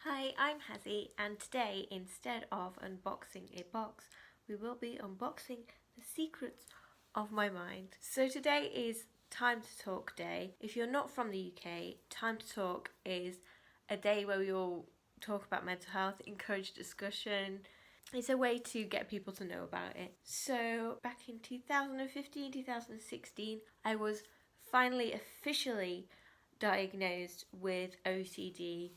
Hi, I'm Hazzy, and today, instead of unboxing a box, we will be unboxing the secrets of my mind. So today is Time to Talk Day. If you're not from the UK, Time to Talk is a day where we all talk about mental health, encourage discussion. It's a way to get people to know about it. So back in 2015, 2016, I was finally officially diagnosed with OCD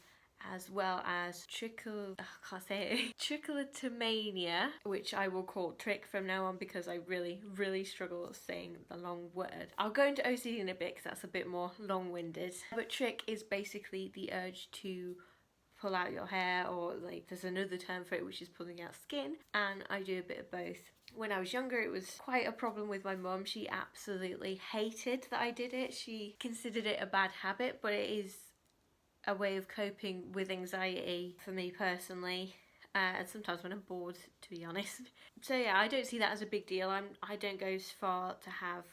as well as trichotillomania, which I will call trick from now on because I really struggle saying the long word. I'll go into OCD in a bit because that's a bit more long-winded. But trick is basically the urge to pull out your hair, or like there's another term for it which is pulling out skin, and I do a bit of both. When I was younger, it was quite a problem with my mum. She absolutely hated that I did it. She considered it a bad habit, but it is a way of coping with anxiety for me personally, and sometimes when I'm bored, to be honest. So yeah, I don't see that as a big deal. I don't go as far to have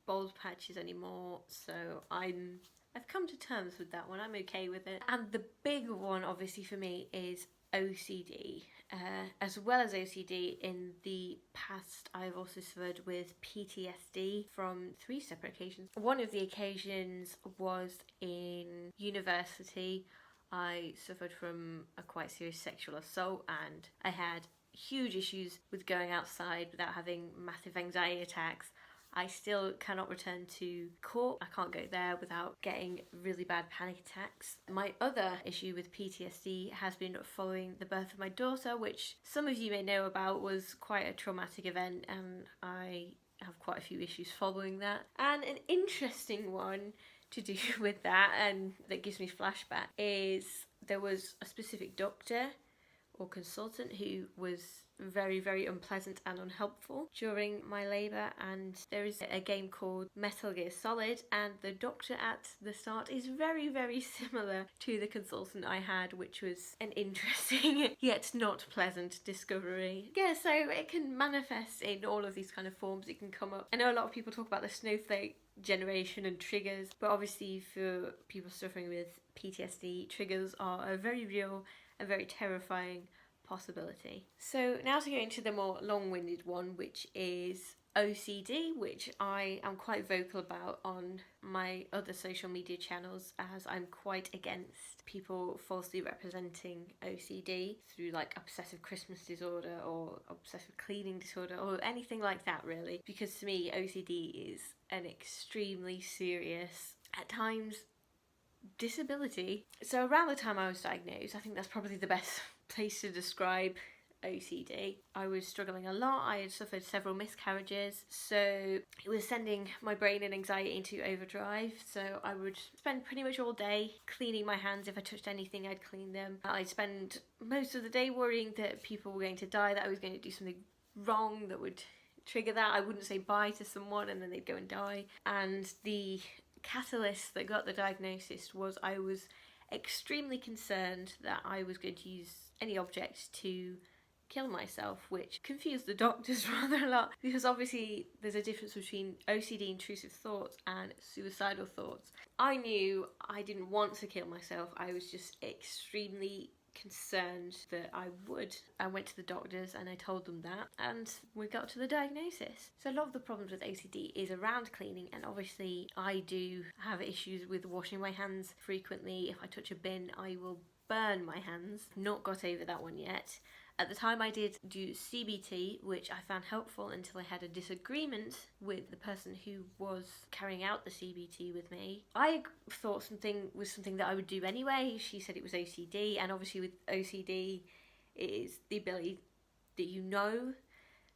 bald patches anymore, so I've come to terms with that one. I'm okay with it. And the big one, obviously, for me is OCD. As well as OCD, in the past, I've also suffered with PTSD from 3 separate occasions. One of the occasions was in university. I suffered from a quite serious sexual assault, and I had huge issues with going outside without having massive anxiety attacks. I still cannot return to court. I can't go there without getting really bad panic attacks. My other issue with PTSD has been following the birth of my daughter, which some of you may know about was quite a traumatic event, and I have quite a few issues following that. And an interesting one to do with that, and that gives me flashback, is there was a specific doctor or consultant who was very unpleasant and unhelpful during my labour. And there is a game called Metal Gear Solid, and the doctor at the start is very similar to the consultant I had, which was an interesting yet not pleasant discovery. Yeah, so it can manifest in all of these kind of forms. It can come up. I know a lot of people talk about the snowflake generation and triggers, but obviously for people suffering with PTSD, triggers are a very real and very terrifying possibility. So now to go into the more long-winded one, which is OCD, which I am quite vocal about on my other social media channels, as I'm quite against people falsely representing OCD through like obsessive Christmas disorder or obsessive cleaning disorder or anything like that, really, because to me OCD is an extremely serious, at times, disability. So around the time I was diagnosed, I think that's probably the best place to describe OCD. I was struggling a lot. I had suffered several miscarriages, so it was sending my brain and anxiety into overdrive. So I would spend pretty much all day cleaning my hands. If I touched anything, I'd clean them. I'd spend most of the day worrying that people were going to die, that I was going to do something wrong that would trigger that. I wouldn't say bye to someone and then they'd go and die. And the catalyst that got the diagnosis was I was extremely concerned that I was going to use any object to kill myself, which confused the doctors rather a lot, because obviously there's a difference between OCD intrusive thoughts and suicidal thoughts. I knew I didn't want to kill myself. I was just extremely concerned that I would. I went to the doctors and I told them that, and we got to the diagnosis. So a lot of the problems with OCD is around cleaning, and obviously I do have issues with washing my hands frequently. If I touch a bin, I will burn my hands. Not got over that one yet. At the time I did do CBT, which I found helpful until I had a disagreement with the person who was carrying out the CBT with me. I thought something was something that I would do anyway. She said it was OCD, and obviously with OCD it is the ability that you know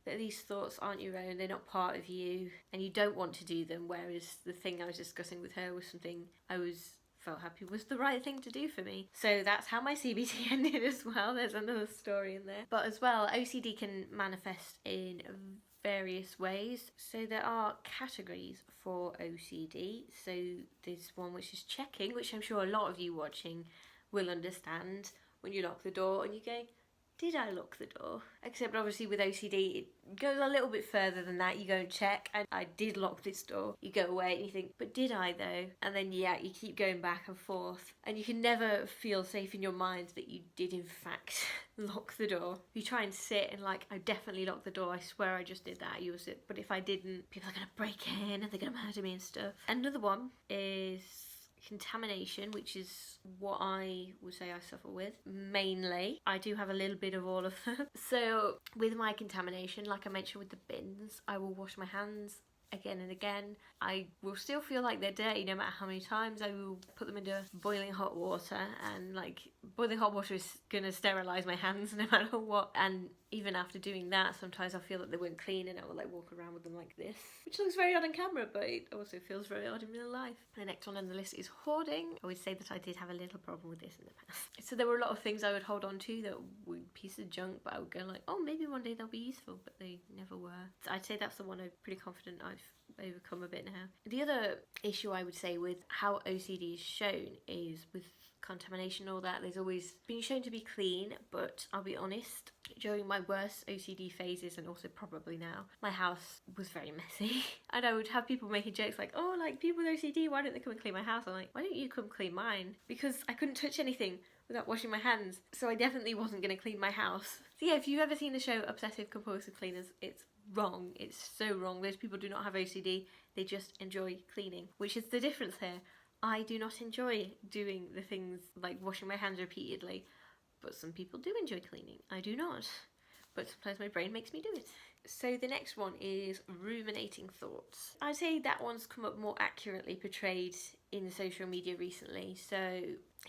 that these thoughts aren't your own, they're not part of you, and you don't want to do them, whereas the thing I was discussing with her was something I felt happy was the right thing to do for me. So that's how my CBT ended as well. There's another story in there. But as well, OCD can manifest in various ways. So there are categories for OCD. So there's one which is checking, which I'm sure a lot of you watching will understand. When you lock the door and you go, did I lock the door? Except obviously with OCD, it goes a little bit further than that. You go and check, and I did lock this door. You go away and you think, but did I though? And then yeah, you keep going back and forth. And you can never feel safe in your mind that you did in fact lock the door. You try and sit and like, I definitely locked the door. I swear I just did that. I used it. But if I didn't, people are going to break in and they're going to murder me and stuff. Another one is contamination, which is what I would say I suffer with mainly. I do have a little bit of all of them. So with my contamination, like I mentioned with the bins, I will wash my hands again and again. I will still feel like they're dirty no matter how many times. I will put them into boiling hot water, and like boiling hot water is gonna sterilize my hands no matter what. And even after doing that, sometimes I feel that they weren't clean and I will like walk around with them like this, which looks very odd on camera, but it also feels very odd in real life. The next one on the list is hoarding. I would say that I did have a little problem with this in the past. So there were a lot of things I would hold on to that were pieces of junk, but I would go like, oh, maybe one day they'll be useful, but they never were. So I'd say that's the one I'm pretty confident I've overcome a bit now. The other issue I would say with how OCD is shown is with contamination and all that. There's always been shown to be clean, but I'll be honest, during my worst OCD phases, and also probably now, my house was very messy. And I would have people making jokes like, oh, like people with OCD, why don't they come and clean my house? I'm like, why don't you come clean mine? Because I couldn't touch anything without washing my hands, so I definitely wasn't going to clean my house. So yeah, if you've ever seen the show Obsessive Compulsive Cleaners, it's wrong. It's so wrong. Those people do not have OCD, they just enjoy cleaning, which is the difference here. I do not enjoy doing the things like washing my hands repeatedly, but some people do enjoy cleaning. I do not, but sometimes my brain makes me do it. So the next one is ruminating thoughts. I'd say that one's come up more accurately portrayed in social media recently. So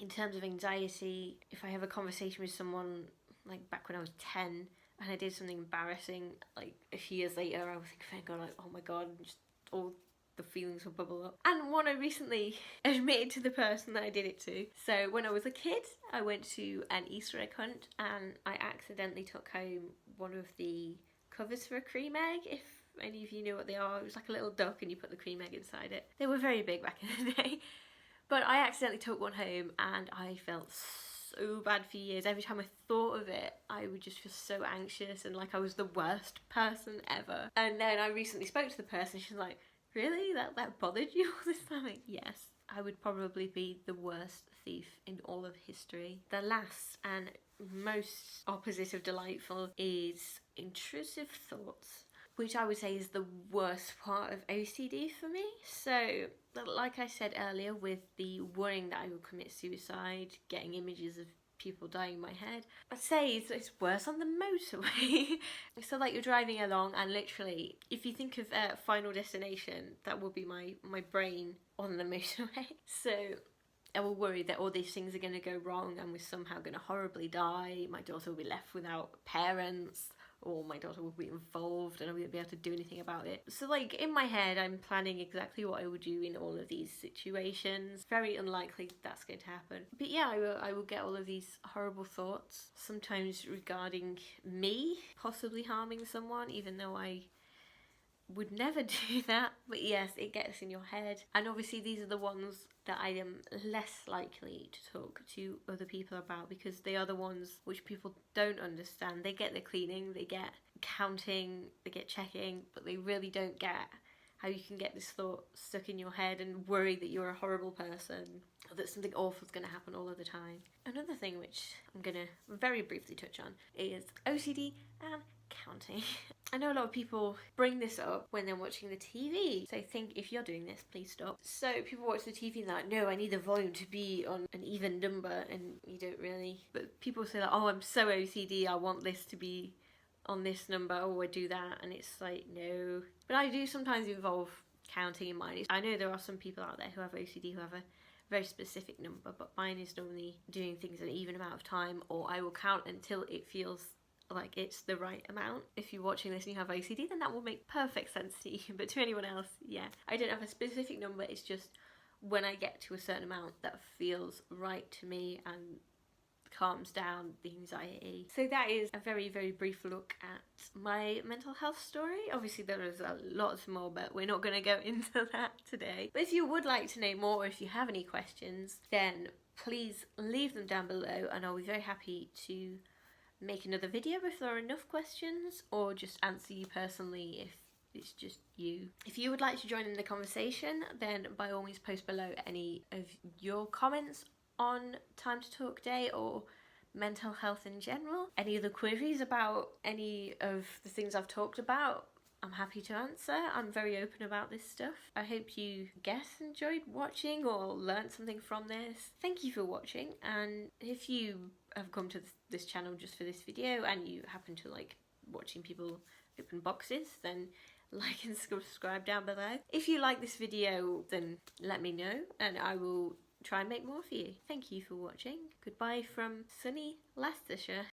in terms of anxiety, if I have a conversation with someone like back when I was 10 and I did something embarrassing, like a few years later I was thinking, like, oh my god, just all the feelings will bubble up. And one I recently admitted to the person that I did it to. So when I was a kid, I went to an Easter egg hunt and I accidentally took home one of the covers for a cream egg. If any of you know what they are, it was like a little duck and you put the cream egg inside it. They were very big back in the day. But I accidentally took one home and I felt so bad for years. Every time I thought of it, I would just feel so anxious and like I was the worst person ever. And then I recently spoke to the person. She's like, really? That bothered you all this time? Like, yes. I would probably be the worst thief in all of history. The last and most opposite of delightful is intrusive thoughts, which I would say is the worst part of OCD for me. So, like I said earlier, with the worrying that I will commit suicide, getting images of people dying in my head, I'd say it's worse on the motorway. So like you're driving along and literally, if you think of Final Destination, that will be my brain on the motorway. So I will worry that all these things are going to go wrong and we're somehow going to horribly die. My daughter will be left without parents, or my daughter will be involved and I won't be able to do anything about it. So like in my head, I'm planning exactly what I would do in all of these situations. Very unlikely that's going to happen. But yeah, I will get all of these horrible thoughts, sometimes regarding me possibly harming someone, even though I would never do that. But yes, it gets in your head. And obviously these are the ones that I am less likely to talk to other people about, because they are the ones which people don't understand. They get the cleaning, they get counting, they get checking, but they really don't get how you can get this thought stuck in your head and worry that you're a horrible person, or that something awful is going to happen all of the time. Another thing which I'm going to very briefly touch on is OCD and counting. I know a lot of people bring this up when they're watching the TV. So I think if you're doing this, please stop. So people watch the TV and they're like, no, I need the volume to be on an even number, and you don't really. But people say like, oh, I'm so OCD, I want this to be on this number, or I do that, and it's like, no. But I do sometimes involve counting in mine. I know there are some people out there who have OCD who have a very specific number, but mine is normally doing things an even amount of time, or I will count until it feels like it's the right amount. If you're watching this and you have OCD, then that will make perfect sense to you. But to anyone else, yeah, I don't have a specific number. It's just when I get to a certain amount that feels right to me and calms down the anxiety. So that is a very, very brief look at my mental health story. Obviously there is a lot more, but we're not going to go into that today. But if you would like to know more, or if you have any questions, then please leave them down below and I'll be very happy to make another video if there are enough questions, or just answer you personally if it's just you. If you would like to join in the conversation, then by all means post below any of your comments on Time to Talk Day or mental health in general. Any other queries about any of the things I've talked about, I'm happy to answer. I'm very open about this stuff. I hope you enjoyed watching or learned something from this. Thank you for watching, and if you have come to this channel just for this video and you happen to like watching people open boxes, then like and subscribe down below. If you like this video, then let me know and I will try and make more for you. Thank you for watching. Goodbye from sunny Leicestershire.